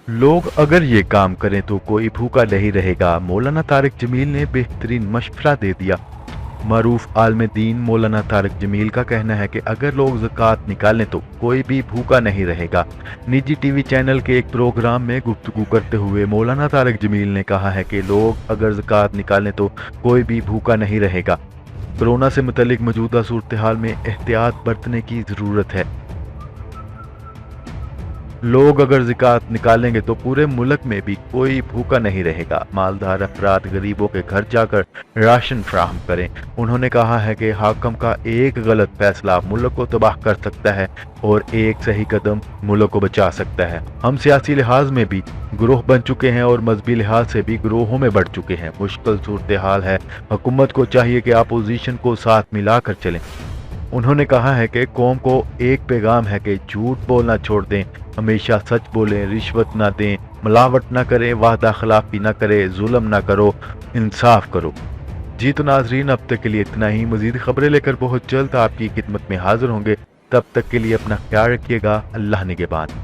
लोग अगर ये काम करें तो कोई भूखा नहीं रहेगा। मौलाना तारिक जमील ने बेहतरीन मशवरा दे दिया। मरूफ आलम दीन मौलाना तारिक जमील का कहना है कि अगर लोग ज़कात निकालें तो कोई भी भूखा नहीं रहेगा। निजी टीवी चैनल के एक प्रोग्राम में गुफ्तगू करते हुए मौलाना तारिक जमील ने कहा है कि लोग अगर ज़कात निकालें तो कोई भी भूखा नहीं रहेगा। कोरोना से मुतल्लिक मौजूदा सूरत हाल में एहतियात बरतने की ज़रूरत है। लोग अगर ज़कात निकालेंगे तो पूरे मुल्क में भी कोई भूखा नहीं रहेगा। मालदार अफराद गरीबों के घर जाकर राशन फराहम करें। उन्होंने कहा है कि हाकम का एक गलत फैसला मुल्क को तबाह कर सकता है और एक सही कदम मुल्क को बचा सकता है। हम सियासी लिहाज में भी ग्रोह बन चुके हैं और मजहबी लिहाज से भी ग्रोहों में बढ़ चुके हैं। मुश्किल सूरत हाल है। हुकूमत को चाहिए कि अपोजिशन को साथ मिलाकर चलें। उन्होंने कहा है कि कौम को एक पैगाम है कि झूठ बोलना छोड़ दें, हमेशा सच बोलें, रिश्वत ना दें, मिलावट ना करें, वादा खिलाफी ना करें, जुल्म ना करो, इंसाफ करो। जी तो नाजरीन, अब तक के लिए इतना ही। मजीद खबरें लेकर बहुत जल्द आपकी खिदमत में हाजिर होंगे। तब तक के लिए अपना ख्याल रखिएगा। अल्लाह निगहबान।